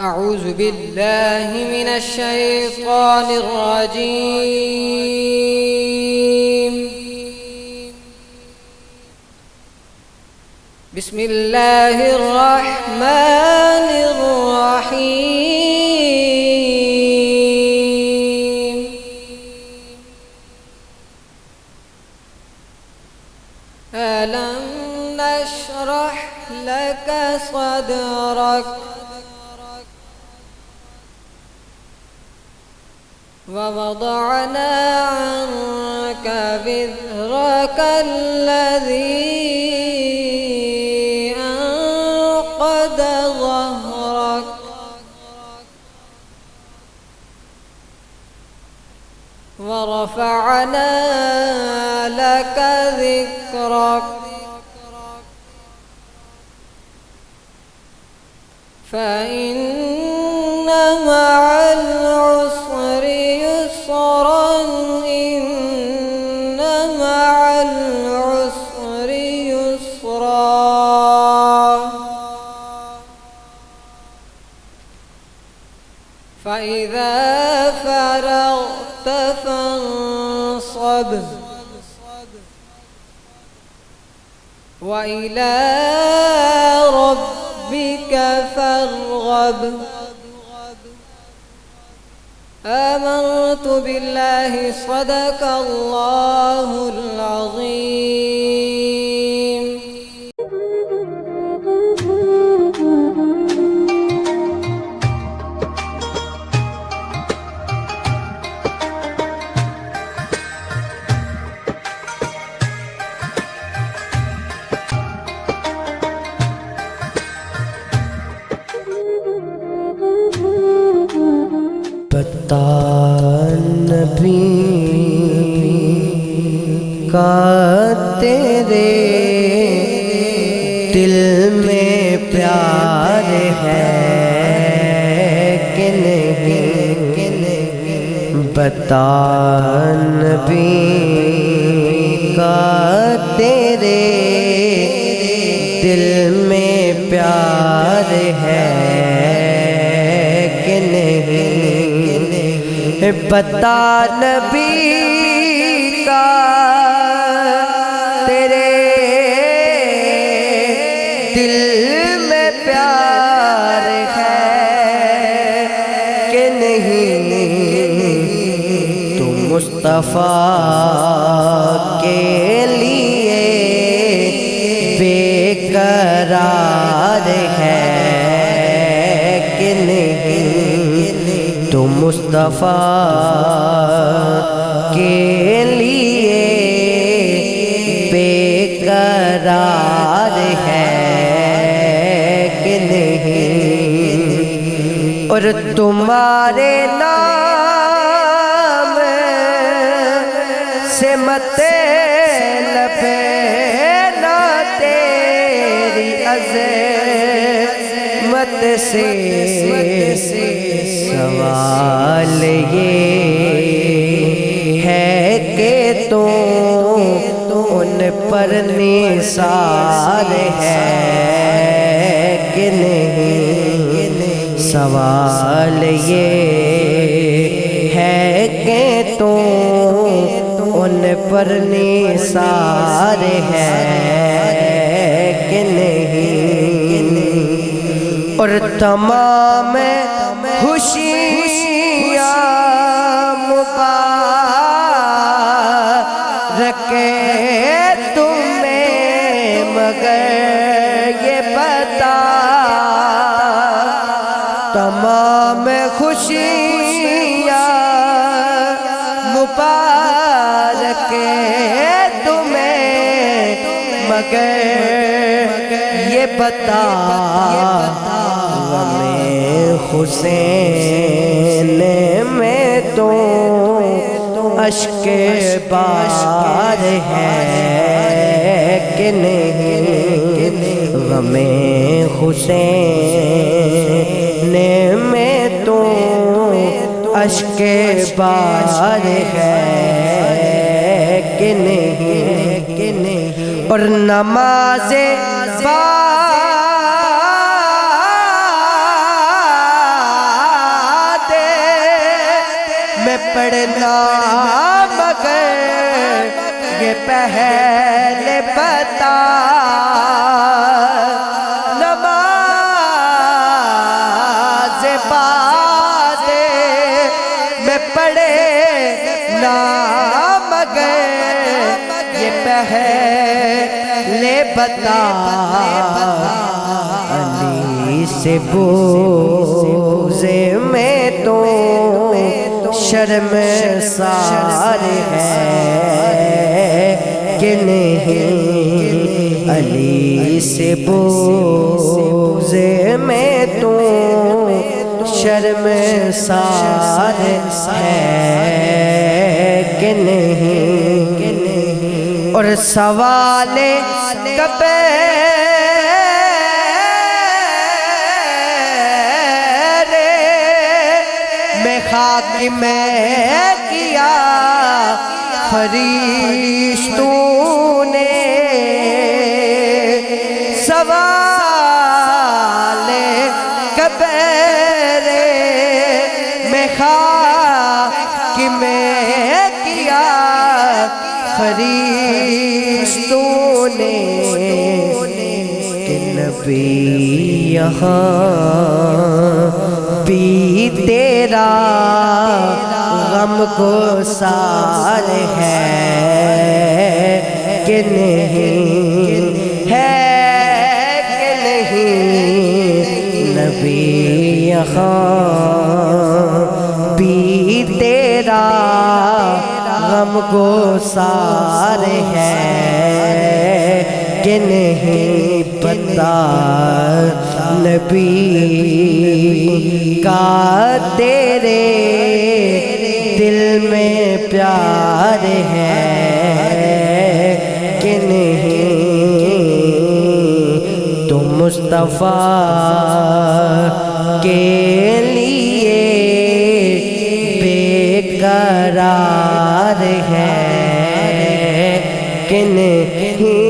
أعوذ بالله من الشيطان الرجيم. بسم الله الرحمن الرحيم. ألم نشرح لك صدرك ووضعنا عنك وزرك الذي أنقض ظهرك ورفعنا لك ذكرك فإن مع العسر يسرا إن مع العسر يسرا فإذا فرغت فانصب وإلى ربك فارغب. آمنت بالله صدق الله العظيم. بتا نبی کا تیرے دل میں پیار ہے کہ نہیں، بتا نبی کا تیرے دل میں پیار ہے کہ نہیں، بتا نبی کا تیرے دل میں پیار ہے کہ نہیں، تو مصطفیٰ کے لیے بے قرار ہے کہ نہیں، تو مصطفیٰ کے لیے بے قرار ہے کہ نہیں، اور تمہارے نام سے مطلب نہ تیری عظمت سے سوال یہ ہے کہ تو ان پر نثار ہے کہ نہیں، سوال یہ ہے کہ تو ان پر نثار ہے کہ نہیں، اور تمام خوشیاں مبارک تمہیں، مگر یہ بتا تمام خوشیاں مبارک تمہیں، مگر یہ بتا حسین میں تو اشک بار ہے کہ نہیں، غم حسین میں تو اشک بار ہے کہ نہیں، اور نماز پڑھنا مگر یہ پہلے بتا، نماز بعد میں پڑھے نا مگر یہ پہلے بتا، علی سے بوزے میں تو شرم سار ہے کہ نہیں، علی سے بوزے میں تو شرم سار ہے کہ نہیں، اور سوال کبیر میں خاک میں کیا فرشتوں نے، سوال کبیر میں خاک میں کیا فرشتوں نے، کہ نبی یہاں بھی تیرا غم گسار ہے کہ نہیں، ہے کہ نہیں، نبی یہاں بھی تیرا غم گسار ہے کہ نہیں، پتہ نبی کا تیرے دل میں پیار ہے کہ نہیں، تو مصطفیٰ کے لیے بے قرار ہے کہ نہیں۔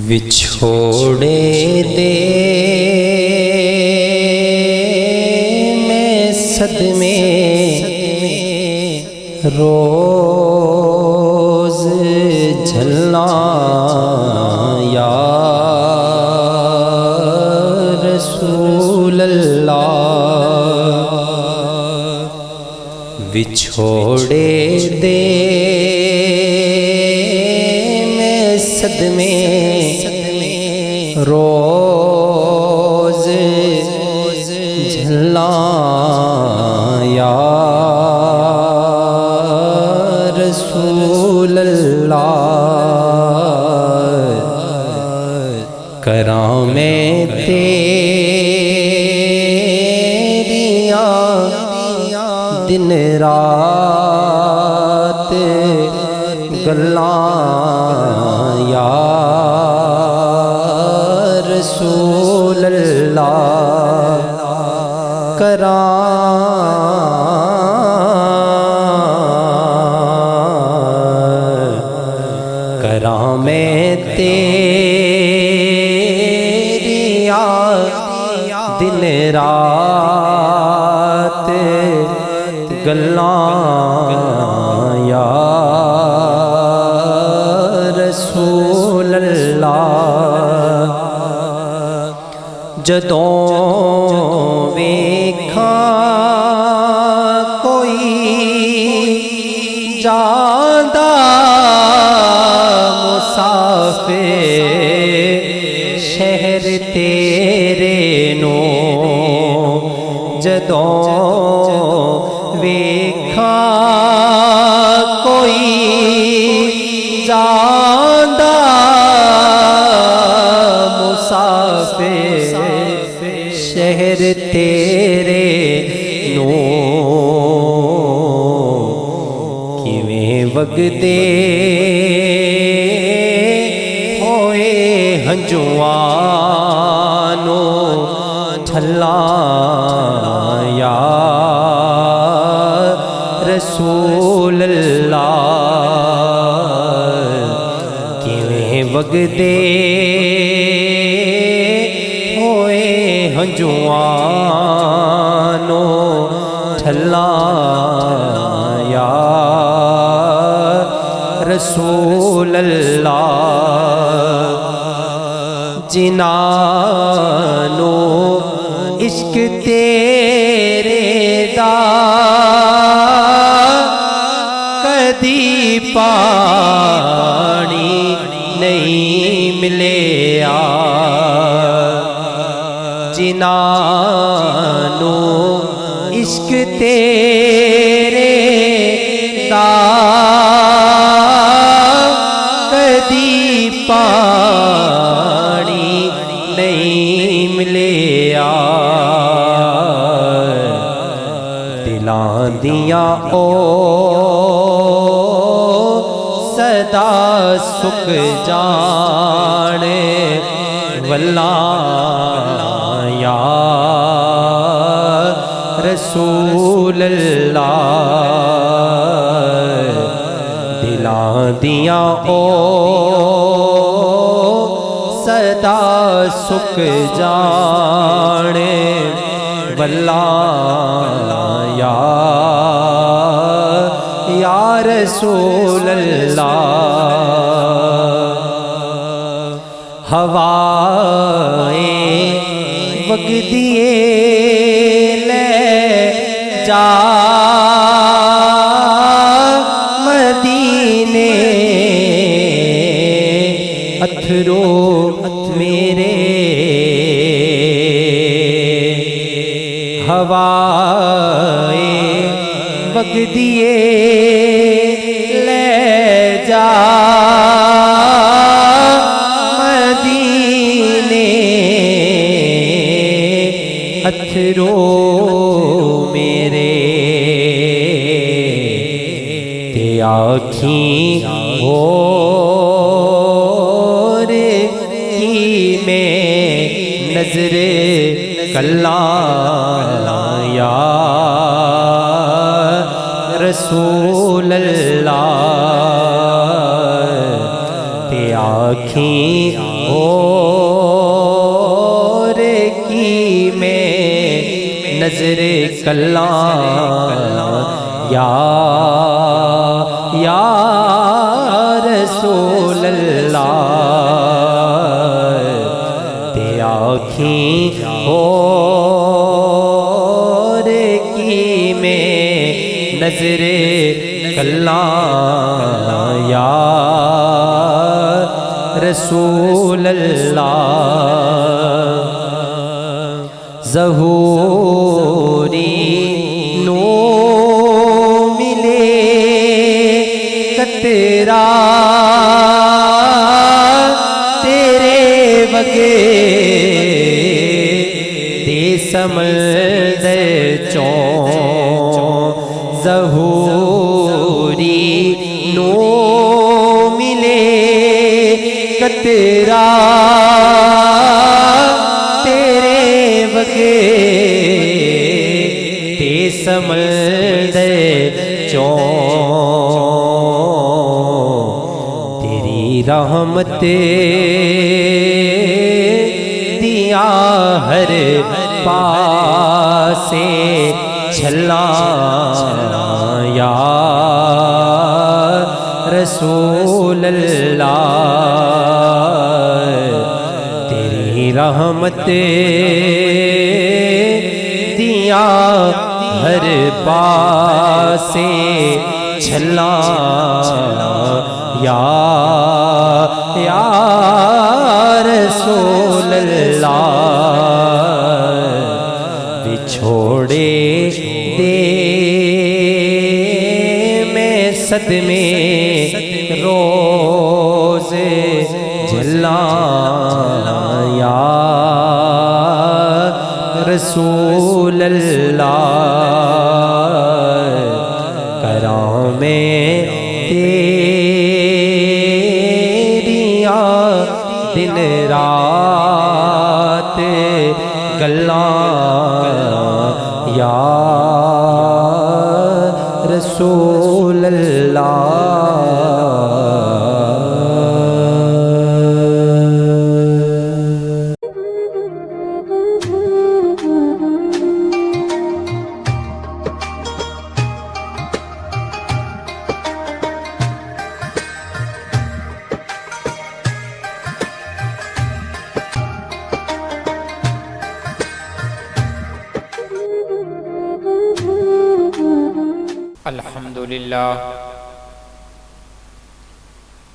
بچھوڑے دے میں صدمے روز جھلنا یا رسول اللہ، بچھوڑے دے میں صدمے روز جھلنا یا رسول اللہ، کراں میں تیریاں دن رات گلاں یا رسول اللہ، کراں میں تیریاں دن رات گلاں یا رسول اللہ، جدوں ویکھاں کوئی جاندا مسافر شہر تیرے نو، جدوں ویکھاں کوئی جاندا مسافر شہر تیرے نو، کیویں وگدے ہوئے ہنجوانو ٹھلا یا رسول اللہ کیویں وگدے ہوئے ہنجوانو ٹھلا یا رسول اللہ جنانو عشق تیرے دا کدی پانی نہیں ملیا جنانو عشق تیرے دا کدی پانی نہیں ملیا دلاں دیاں او صدا سک جانے واللہ یا رسول اللہ دلاں دیاں او صدا سک جانے واللہ یا رسول اللہ ہوائیں وگدیے لے جا مدینے اتھرو میرے ہوائیں وگدیے لے جا مدینے اتھرو میرے تے آنکھیں اور کی میں نظر کلا یا رسول اللہ تے آنکھیں اور کی میں نظر کلا یا رسول اللہ تے آنکھیں اور کی میں نظر کلا یا رسول اللہ ظہوری نو ملے قطرہ تیرے وگے دے سمندر چوں ظہوری نو ملے قطرہ تیرے وگے تے سمندر چوں تیری رحمت دیا ہر پاسے چھلا یا رسول اللہ تیری رحمت دیا ہر پاسے چھلا یا رسول اللہ بچھوڑے دے میں صدمے روز جلا یا رسول اللہ کرام اللہ یا رسول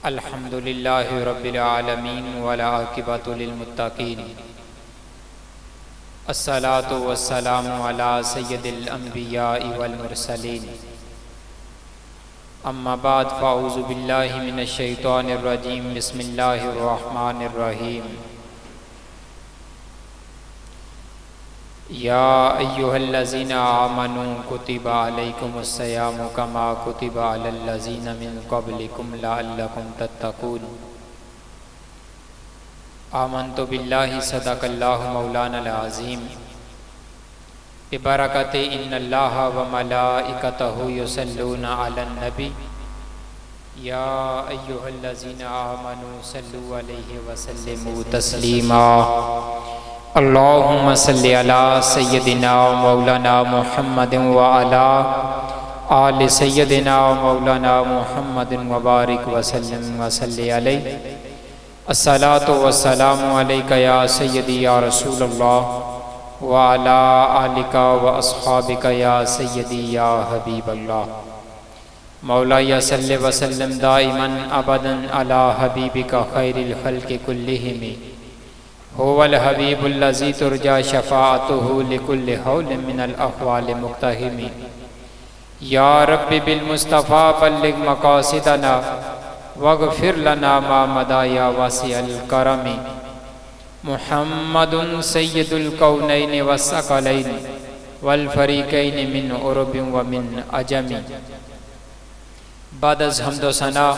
الحمد للہ رب العالمین والعاقبۃ للمتقین الصلاۃ والسلام علی سید الانبیاء والمرسلین اما بعد فاعوذ باللہ من الشیطان الرجیم بسم اللہ الرحمن الرحیم یا ایہا الذین آمنوا کتب علیکم الصیام کما کتب علی الذین من قبلکم لعلکم تتقون آمنت باللہ صدق اللہ مولانا العظیم ببرکۃ ان اللہ وملائکتہ یصلون علی النبی یا ایہا الذین آمنوا صلوا علیہ وسلموا تسلیما اللہم صلی علی سیدنا مولانا محمد وعلی آل سیدنا مولانا محمد وبارک وسلم وصلی علیہ الصلاۃ والسلام علیک یا سیدی یا رسول اللہ وعلی آلک واصحابک یا سیدی یا حبیب اللہ مولا صلی وسلم دائما ابدا علی حبیبک خیر الخلق کلہم هو الحبیب الذی ترجى شفاعته لكل حول من الاحوال مقتحم یا رب بالمصطفى بلغ مقاصدنا واغفر لنا ما مضى یا واسع الکرم محمد سید الکونین والثقلین والفریقین من عرب ومن عجم بعد از حمد و ثنا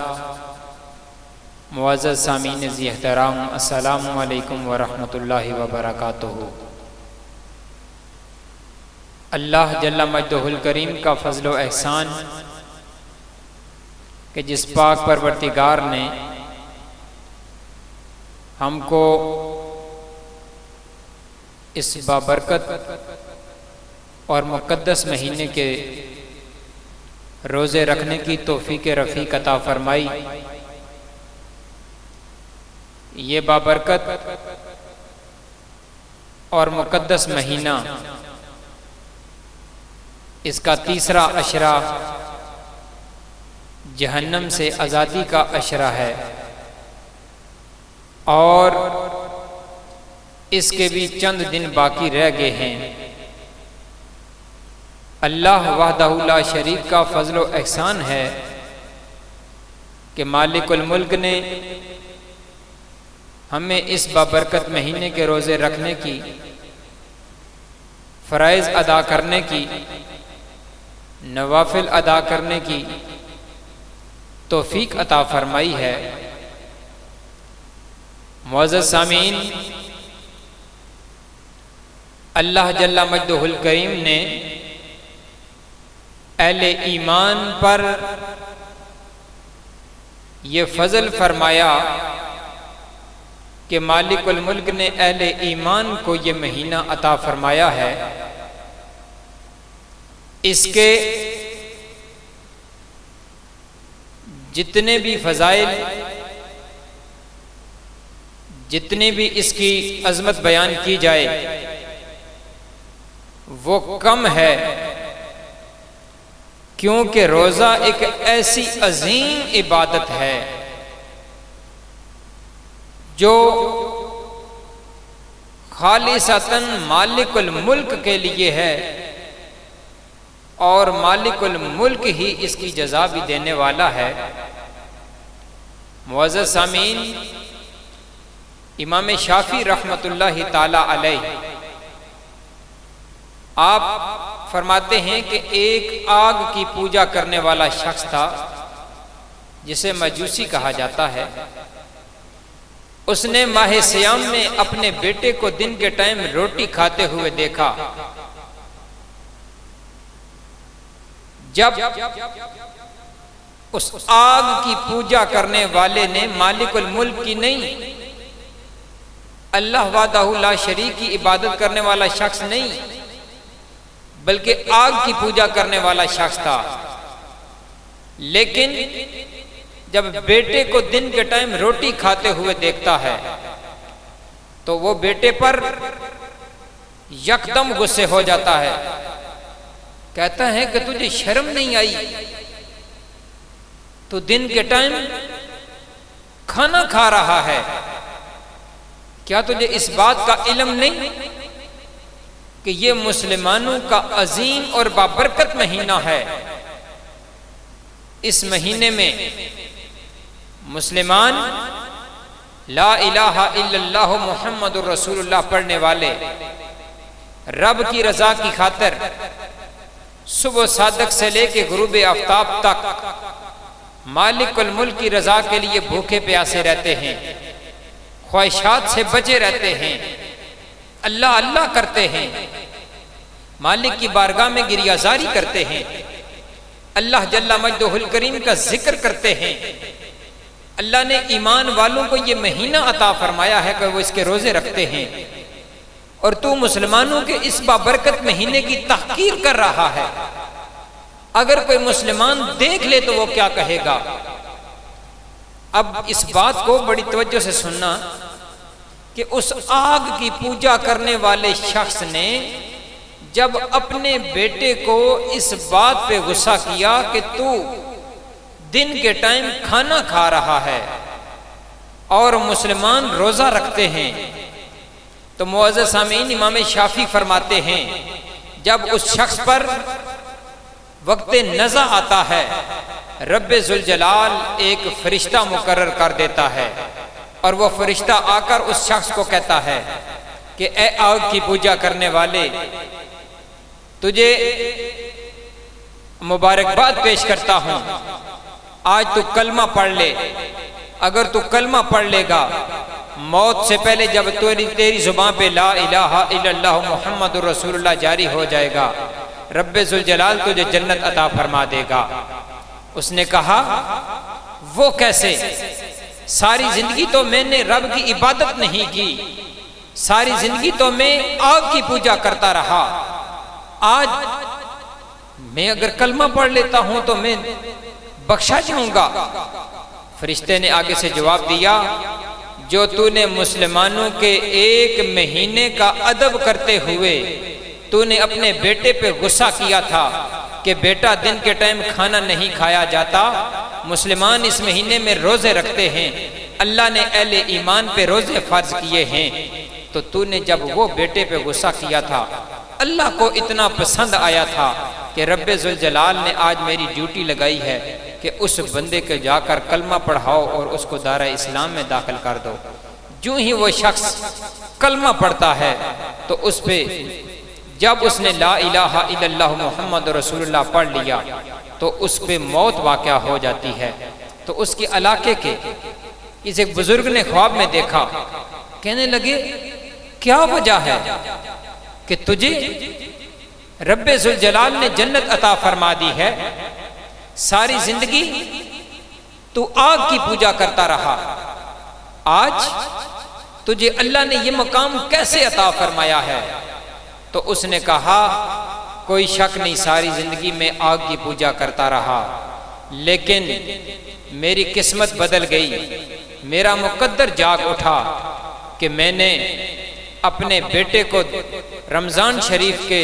معزز سامعین ذی احترام السلام علیکم ورحمۃ اللہ وبرکاتہ۔ اللہ جل مجدہ الکریم کا فضل و احسان کہ جس پاک پروردگار نے ہم کو اس بابرکت اور مقدس مہینے کے روزے رکھنے کی توفیق رفیق عطا فرمائی۔ یہ بابرکت اور مقدس مہینہ اس کا تیسرا عشرہ جہنم سے آزادی کا عشرہ ہے، اور اس کے بھی چند دن باقی رہ گئے ہیں۔ اللہ وحدہ لا شریک کا فضل و احسان ہے کہ مالک الملک نے ہمیں اس بابرکت مہینے کے روزے رکھنے کی، فرائض ادا کرنے کی، نوافل ادا کرنے کی توفیق عطا فرمائی ہے۔ معزز سامعین، اللہ جل مجدہ الکریم نے اہل ایمان پر یہ فضل فرمایا کہ مالک الملک نے اہل ایمان کو یہ مہینہ عطا فرمایا ہے۔ اس کے جتنے بھی فضائل، جتنی بھی اس کی عظمت بیان کی جائے وہ کم ہے، کیونکہ روزہ ایک ایسی عظیم عبادت ہے جو خالصتاً مالک الملک کے لیے ہے، اور مالک الملک ہی اس کی جزا بھی دینے والا ہے۔ معزز سامعین، امام شافعی رحمۃ اللہ تعالی علیہ آپ فرماتے ہیں کہ ایک آگ کی پوجا کرنے والا شخص تھا جسے مجوسی کہا جاتا ہے۔ اس نے ماہ سیام میں اپنے بیٹے کو دن کے ٹائم روٹی کھاتے ہوئے دیکھا۔ جب اس آگ کی پوجا کرنے والے نے مالک الملک کی نہیں، اللہ وحدہ لا شریک کی عبادت کرنے والا شخص نہیں، بلکہ آگ کی پوجا کرنے والا شخص تھا، لیکن جب بیٹے کو دن کے ٹائم روٹی کھاتے ہوئے دیکھتا ہے تو وہ بیٹے پر یکدم غصے ہو جاتا ہے، کہتا ہے کہ تجھے شرم نہیں آئی؟ تو دن کے ٹائم کھانا کھا رہا ہے، کیا تجھے اس بات کا علم نہیں کہ یہ مسلمانوں کا عظیم اور بابرکت مہینہ ہے؟ اس مہینے میں مسلمان لا الہ الا اللہ محمد الرسول اللہ پڑھنے والے رب کی رضا کی خاطر صبح صادق سے لے کے غروب آفتاب تک مالک الملک کی رضا کے لیے بھوکے پیاسے رہتے ہیں، خواہشات سے بچے رہتے ہیں، اللہ اللہ کرتے ہیں، مالک کی بارگاہ میں گریازاری کرتے ہیں، اللہ جل مجدہ الکریم کا ذکر کرتے ہیں۔ اللہ نے ایمان والوں کو یہ مہینہ عطا فرمایا ہے کہ وہ اس کے روزے رکھتے ہیں، اور تو مسلمانوں کے اس بابرکت مہینے کی تحقیر کر رہا ہے۔ اگر کوئی مسلمان دیکھ لے تو وہ کیا کہے گا؟ اب اس بات کو بڑی توجہ سے سننا کہ اس آگ کی پوجا کرنے والے شخص نے جب اپنے بیٹے کو اس بات پہ غصہ کیا کہ تو دن کے ٹائم کھانا کھا رہا ہے اور مسلمان روزہ رکھتے ہیں، تو معزز سامعین امام شافعی فرماتے ہیں جب اس شخص پر وقت نزع آتا ہے رب ذوالجلال ایک فرشتہ مقرر کر دیتا ہے، اور وہ فرشتہ آ کر اس شخص کو کہتا ہے کہ اے آگ کی پوجا کرنے والے، تجھے مبارکباد پیش کرتا ہوں، آج تو کلمہ پڑھ لے۔ اگر تو کلمہ پڑھ لے گا، موت سے پہلے جب تیری زبان پہ لا الہ الا اللہ محمد الرسول اللہ جاری ہو جائے گا، رب ذوالجلال تجھے جنت عطا فرما دے گا۔ اس نے کہا وہ کیسے؟ ساری زندگی تو میں نے رب کی عبادت نہیں کی، ساری زندگی تو میں آگ کی پوجا کرتا رہا، آج میں اگر کلمہ پڑھ لیتا ہوں تو میں بخشا جاؤں گا۔ فرشتے نے آگے سے جواب دیا، جو تو نے مسلمانوں کے ایک مہینے کا ادب کرتے ہوئے تو نے اپنے بیٹے پہ غصہ کیا تھا کہ بیٹا دن کے ٹائم کھانا نہیں کھایا جاتا، مسلمان اس مہینے میں روزے رکھتے ہیں، اللہ نے اہل ایمان پہ روزے فرض کیے ہیں، تو نے جب وہ بیٹے پہ غصہ کیا تھا، اللہ کو اتنا پسند آیا تھا کہ رب ذوالجلال نے آج میری ڈیوٹی لگائی ہے کہ اس بندے کے جا کر کلمہ پڑھاؤ اور اس کو دائرہ اسلام میں داخل کر دو۔ جو ہی وہ شخص کلمہ پڑھتا ہے تو اس پہ جب اس نے لا الہ الا اللہ محمد رسول اللہ پڑھ لیا تو اس پہ موت واقع ہو جاتی ہے۔ تو اس کے علاقے کے کسی ایک بزرگ نے خواب میں دیکھا، کہنے لگے کیا وجہ ہے کہ تجھے رب ذوالجلال نے جنت عطا فرما دی ہے، ساری زندگی تو آگ کی پوجا کرتا رہا، آج تجھے اللہ نے یہ مقام کیسے عطا فرمایا ہے؟ تو اس نے کہا کوئی شک نہیں، ساری زندگی میں آگ کی پوجا کرتا رہا، لیکن میری قسمت بدل گئی، میرا مقدر جاگ اٹھا کہ میں نے اپنے بیٹے کو رمضان شریف کے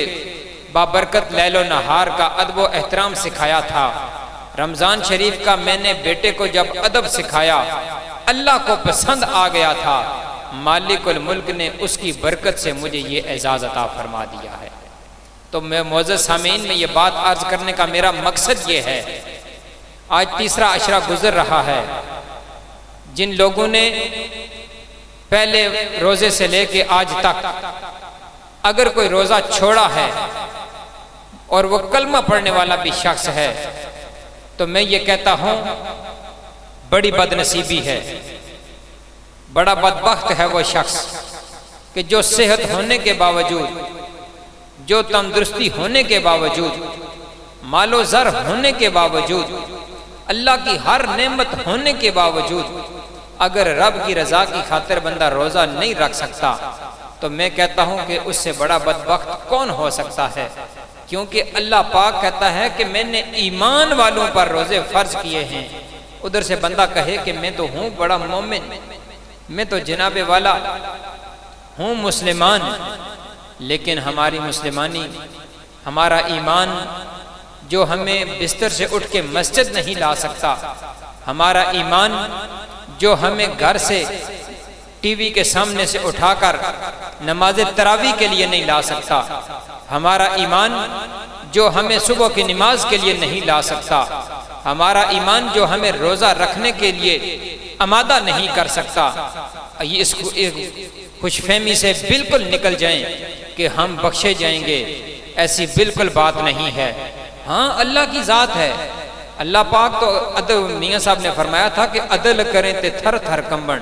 بابرکت لیل و نہار کا ادب و احترام سکھایا تھا۔ رمضان شریف کا میں نے بیٹے کو جب ادب سکھایا، اللہ کو پسند آ گیا تھا، مالک الملک نے اس کی برکت سے مجھے یہ اعزاز عطا فرما دیا ہے۔ تو میں معزز سامعین میں یہ بات عرض کرنے کا میرا مقصد یہ ہے، آج تیسرا عشرہ گزر رہا ہے، جن لوگوں نے پہلے روزے سے لے کے آج تک اگر کوئی روزہ چھوڑا ہے اور وہ کلمہ پڑھنے والا بھی شخص ہے، تو میں یہ کہتا ہوں بڑی بد نصیبی ہے۔ بڑا بدبخت ہے وہ شخص کہ جو صحت ہونے کے باوجود، جو تندرستی ہونے کے باوجود، مال و زر ہونے کے باوجود، اللہ کی ہر نعمت ہونے کے باوجود اگر رب کی رضا کی خاطر بندہ روزہ نہیں رکھ سکتا تو میں کہتا ہوں کہ اس سے بڑا بدبخت کون ہو سکتا ہے؟ کیونکہ اللہ پاک کہتا ہے کہ میں نے ایمان والوں پر روزے فرض کیے ہیں۔ ادھر سے بندہ کہے کہ میں تو ہوں بڑا مومن، میں تو جناب والا ہوں مسلمان، لیکن ہماری مسلمانی، ہمارا ایمان جو ہمیں بستر سے اٹھ کے مسجد نہیں لا سکتا، ہمارا ایمان جو ہمیں گھر سے ٹی وی کے سامنے سے اٹھا کر نماز تراویح کے لیے نہیں لا سکتا، ہمارا ایمان جو ہمیں صبح کی نماز کے لیے نہیں لا سکتا، ہمارا ایمان جو ہمیں روزہ رکھنے کے لیے آمادہ نہیں کر سکتا، یہ اس خوش فہمی سے بالکل نکل جائیں کہ ہم بخشے جائیں گے، ایسی بالکل بات نہیں ہے۔ ہاں اللہ کی ذات ہے، اللہ پاک تو عدل، میاں صاحب نے فرمایا تھا کہ عدل کریں تے تھر تھر کمبن،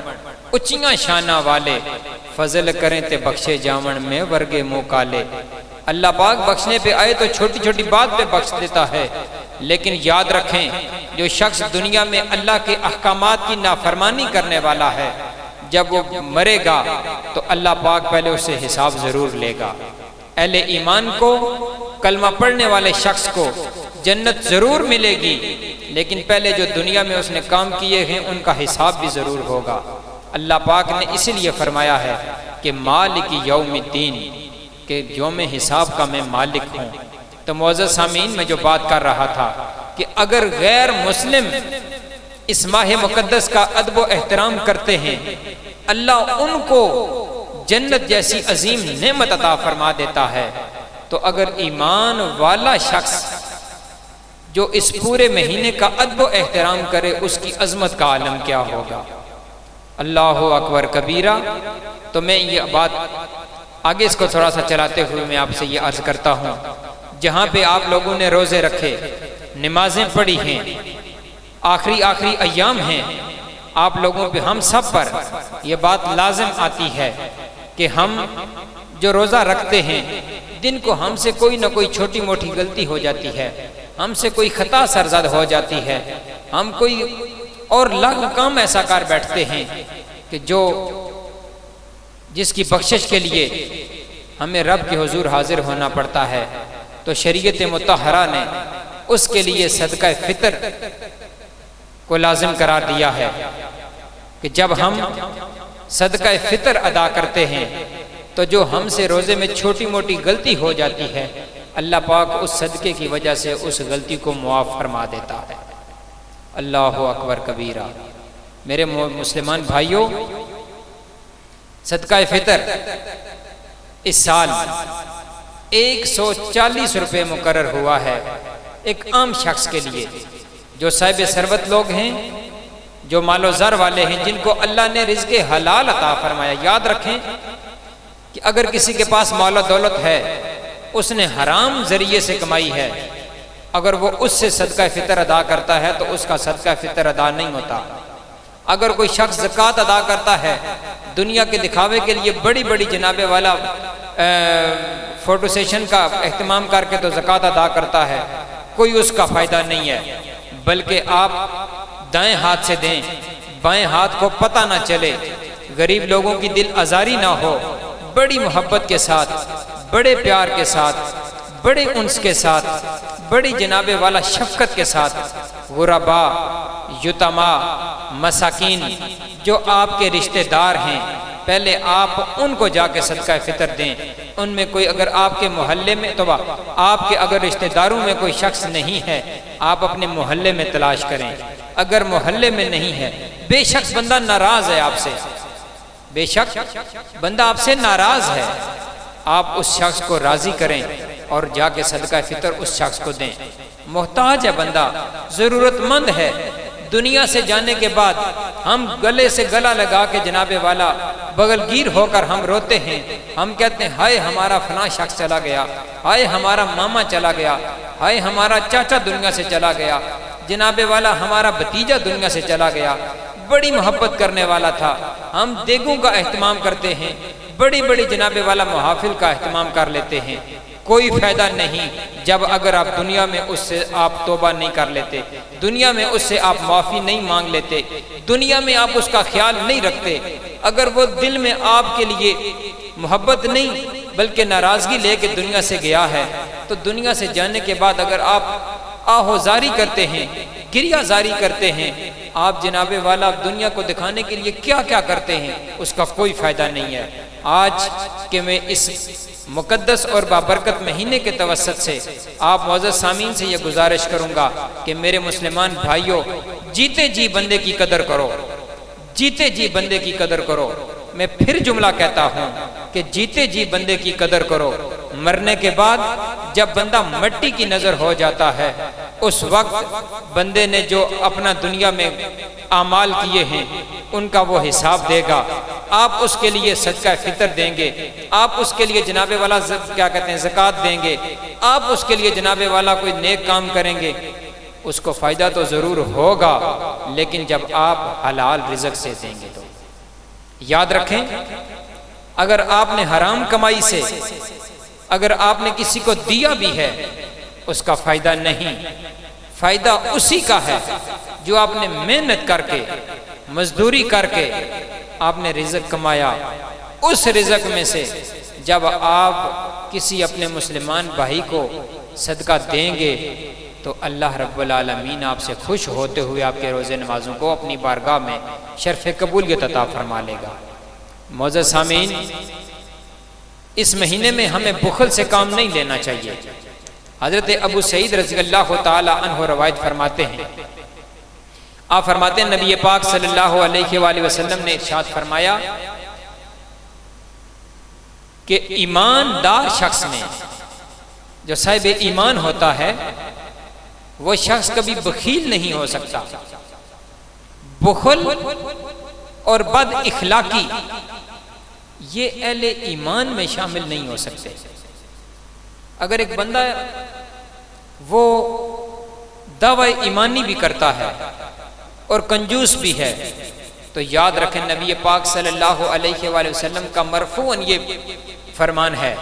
اچیاں شانہ والے فضل کریں تے بخشے جاون میں ورگے منہ کالے۔ اللہ پاک بخشنے پہ آئے تو چھوٹی چھوٹی بات پہ بخش دیتا ہے، لیکن یاد رکھیں جو شخص دنیا میں اللہ کے احکامات کی نافرمانی کرنے والا ہے، جب وہ مرے گا تو اللہ پاک پہلے اسے حساب ضرور لے گا۔ اہل ایمان کو، کلمہ پڑھنے والے شخص کو جنت ضرور ملے گی، لیکن پہلے جو دنیا میں اس نے کام کیے ہیں ان کا حساب بھی ضرور ہوگا۔ اللہ پاک نے اسی لیے فرمایا ہے کہ مالک یوم الدین، کہ یوم حساب کا میں مالک ہوں۔ تو معزز سامعین، میں جو بات کر رہا تھا کہ اگر غیر مسلم اس ماہ مقدس کا ادب و احترام کرتے ہیں، اللہ ان کو جنت جیسی عظیم نعمت عطا فرما دیتا ہے، تو اگر ایمان والا شخص جو اس پورے مہینے کا ادب و احترام کرے، اس کی عظمت کا عالم کیا ہوگا۔ اللہ اکبر کبیرہ۔ تو میں یہ بات آگے اس کو تھوڑا سا چلاتے ہوئے میں آپ سے یہ عرض کرتا ہوں، جہاں پہ آپ لوگوں نے روزے رکھے، نمازیں پڑھی ہیں، آخری ایام ہیں، آپ لوگوں پہ، ہم سب پر یہ بات لازم آتی ہے کہ ہم جو روزہ رکھتے ہیں، دن کو ہم سے کوئی نہ کوئی چھوٹی موٹی غلطی ہو جاتی ہے، ہم سے کوئی خطا سرزد ہو جاتی ہے، ہم کوئی اور لاکھ کام ایسا کر بیٹھتے ہیں کہ جس کی بخشش کے لیے ہمیں رب کے حضور حاضر ہونا پڑتا ہے۔ تو شریعت مطہرہ نے اس کے لیے صدقہ فطر کو لازم قرار دیا ہے کہ جب ہم صدقہ فطر ادا کرتے ہیں تو جو ہم سے روزے میں چھوٹی موٹی غلطی ہو جاتی ہے، اللہ پاک اس صدقے کی وجہ سے اس غلطی کو معاف فرما دیتا ہے۔ اللہ اکبر کبیرہ۔ میرے مسلمان بھائیوں، صدقہ فطر اس سال 140 روپے مقرر ہوا ہے ایک عام شخص کے لیے، جو صاحب ثروت لوگ ہیں، جو مال و زر والے ہیں، جن کو اللہ نے رزق حلال عطا فرمایا۔ یاد رکھیں کہ اگر کسی کے پاس مال و دولت ہے، اس نے حرام ذریعے سے کمائی ہے، اگر وہ اس سے صدقہ فطر ادا کرتا ہے تو اس کا صدقہ فطر ادا نہیں ہوتا۔ اگر کوئی شخص زکوٰۃ ادا کرتا ہے، دنیا کے دکھاوے کے لیے بڑی بڑی جناب والا فوٹو سیشن کا اہتمام کر کے تو زکوٰۃ ادا کرتا ہے، کوئی اس کا فائدہ نہیں ہے، بلکہ آپ دائیں ہاتھ سے دیں، بائیں ہاتھ کو پتہ نہ چلے، غریب لوگوں کی دل آزاری نہ ہو، بڑی محبت کے ساتھ، بڑے پیار کے ساتھ، بڑے انس کے ساتھ، بڑی جناب والا شفقت کے ساتھ غربا، یتما، مساکین جو آپ کے رشتہ دار ہیں، پہلے آپ ان کو جا کے صدقہ فطر دیں۔ ان میں کوئی اگر آپ کے محلے میں، تو آپ کے اگر رشتہ داروں میں کوئی شخص نہیں ہے، آپ اپنے محلے میں تلاش کریں۔ اگر محلے میں نہیں ہے، بے شک بندہ ناراض ہے آپ سے، بے شک بندہ آپ سے ناراض ہے، آپ اس شخص کو راضی کریں اور جا کے صدقہ فطر اس شخص کو دیں۔ محتاج ہے بندہ، ضرورت مند ہے۔ دنیا سے جانے کے بعد ہم گلے سے گلا لگا کے جناب والا بغل گیر ہو کر ہم روتے ہیں، ہم کہتے ہیں ہائے ہمارا فلاں شخص چلا گیا، ہائے ہمارا ماما چلا گیا، ہائے ہمارا چاچا دنیا سے چلا گیا، جناب والا ہمارا بھتیجا دنیا سے چلا گیا۔ بڑی محبت کرنے والا تھا. ہم دیگوں کا اہتمام کرتے ہیں، بڑی بڑی جناب والا محافل کا اہتمام کر لیتے ہیں. کوئی فائدہ نہیں جب اگر آپ دنیا میں اس سے آپ توبہ نہیں کر لیتے، دنیا میں اس سے آپ معافی نہیں مانگ لیتے، دنیا میں آپ اس کا خیال نہیں رکھتے. اگر وہ دل میں آپ کے لیے محبت نہیں بلکہ ناراضگی لے کے دنیا سے گیا ہے، تو دنیا سے جانے کے بعد اگر آپ آہوزاری کرتے ہیں، گریہ زاری کرتے ہیں، آپ جناب والا دنیا کو دکھانے کے لیے کیا کیا کرتے ہیں، اس کا کوئی فائدہ نہیں ہے. آج کہ میں اس مقدس اور بابرکت مہینے کے توسط سے آپ معزز سامعین سے یہ گزارش کروں گا کہ میرے مسلمان بھائیوں، جیتے جی بندے کی قدر کرو، جیتے جی بندے کی قدر کرو. میں پھر جملہ کہتا ہوں کہ جیتے جی بندے کی قدر کرو. مرنے کے بعد جب بندہ مٹی کی نظر ہو جاتا ہے، اس وقت بندے نے جو اپنا دنیا میں اعمال کیے ہیں ان کا وہ حساب دے گا. آپ اس کے لیے صدقہ فطر دیں گے، آپ اس کے لیے جناب والا کیا کہتے ہیں زکوٰۃ دیں گے، آپ اس کے لیے جناب والا کوئی نیک کام کریں گے، اس کو فائدہ تو ضرور ہوگا، لیکن جب آپ حلال رزق سے دیں گے. تو یاد رکھیں، اگر آپ نے حرام کمائی سے اگر آپ نے کسی کو دیا بھی ہے، اس کا فائدہ نہیں. فائدہ اسی کا ہے جو آپ نے محنت کر کے، مزدوری کر کے آپ نے رزق کمایا. اس رزق میں سے جب آپ کسی اپنے مسلمان بھائی کو صدقہ دیں گے تو اللہ رب العالمین آپ سے خوش ہوتے ہوئے آپ کے روزے نمازوں کو اپنی بارگاہ میں شرف قبولیت عطا فرما لے گا. معزز سامعین، اس مہینے میں ہمیں بخل سے کام نہیں لینا چاہیے. حضرت ابو سعید رضی اللہ تعالی عنہ روایت فرماتے ہیں، آپ فرماتے ہیں نبی پاک صلی اللہ علیہ وآلہ وسلم نے ارشاد فرمایا کہ ایماندار شخص میں، جو صاحب ایمان ہوتا ہے، وہ شخص کبھی بخیل نہیں ہو سکتا. بخل اور بد اخلاقی یہ اہل ایمان میں شامل نہیں ہو سکتے. اگر ایک بندہ وہ دعوی ایمانی بھی کرتا ہے اور کنجوس بھی ہے، تو یاد رکھیں نبی پاک صلی اللہ علیہ وآلہ وسلم کا مرفوعاً یہ فرمان ہے.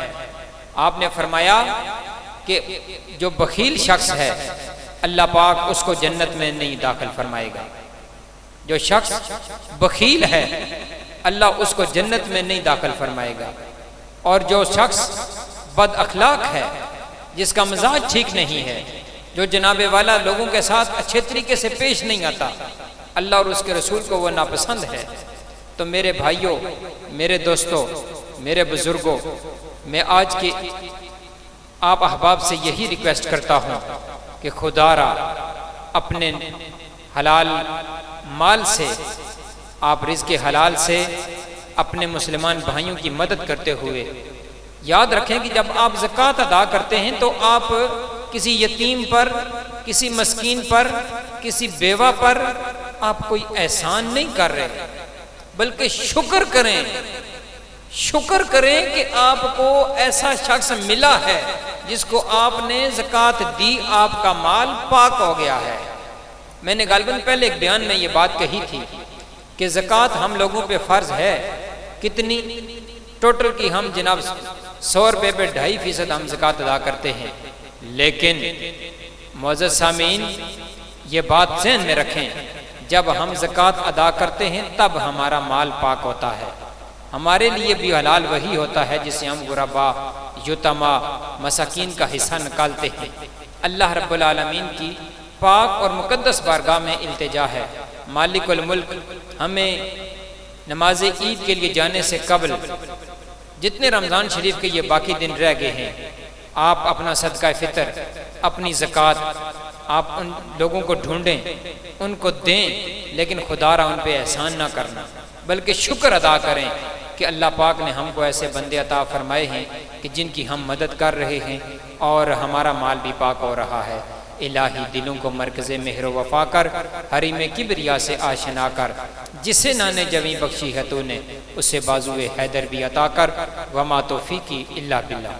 آپ نے فرمایا کہ جو بخیل شخص ہے اللہ پاک اس کو جنت میں نہیں داخل فرمائے گا. جو شخص بخیل ہے اللہ اس کو جنت میں نہیں داخل فرمائے گا. اور جو شخص بد اخلاق ہے، جس کا مزاج ٹھیک نہیں ہے، جو جناب والا لوگوں کے ساتھ اچھے طریقے سے پیش نہیں آتا، اللہ اور اس کے رسول کو وہ ناپسند ہے. تو میرے بھائیوں، میرے دوستوں، میرے بزرگوں، میں آج کے آپ احباب سے یہی ریکویسٹ کرتا ہوں کہ خدا را اپنے حلال مال سے، آپ رزق حلال سے اپنے مسلمان بھائیوں کی مدد کرتے ہوئے یاد رکھیں کہ جب آپ زکوٰۃ ادا کرتے ہیں تو آپ کسی یتیم پر، کسی مسکین پر، کسی بیوہ پر آپ کوئی احسان نہیں کر رہے، بلکہ شکر کریں، شکر کریں کہ آپ کو ایسا شخص ملا ہے جس کو آپ نے زکوٰۃ دی، آپ کا مال پاک ہو گیا ہے. میں نے غالباً پہلے ایک بیان میں یہ بات کہی تھی کہ زکوٰۃ ہم لوگوں پہ فرض ہے. کتنی ٹوٹل کی ہم جناب 100 روپے پہ 2.5% ہم زکوٰۃ ادا کرتے ہیں. لیکن معزز سامعین، یہ بات ذہن میں رکھیں، جب ہم زکوٰۃ ادا کرتے ہیں تب ہمارا مال پاک ہوتا ہے. ہمارے لیے بھی حلال وہی ہوتا ہے جسے ہم غربا، یتیما، مساکین کا حصہ نکالتے ہیں. اللہ رب العالمین کی پاک اور مقدس بارگاہ میں التجا ہے، مالک الملک ہمیں نماز عید کے لیے جانے سے قبل جتنے رمضان شریف کے یہ باقی دن رہ گئے ہیں، آپ اپنا صدقہ فطر، اپنی زکوٰۃ آپ ان لوگوں کو ڈھونڈیں، ان کو دیں، لیکن خدا را ان پہ احسان نہ کرنا، بلکہ شکر ادا کریں کہ اللہ پاک نے ہم کو ایسے بندے عطا فرمائے ہیں کہ جن کی ہم مدد کر رہے ہیں اور ہمارا مال بھی پاک ہو رہا ہے. الہی دلوں کو مرکز مہر و وفا کر، حریم کبریا سے آشنا کر، جسے نانے جویں بخشی ہے تو نے، اسے بازوئے حیدر بھی عطا کر. وما توفیقی الا باللہ.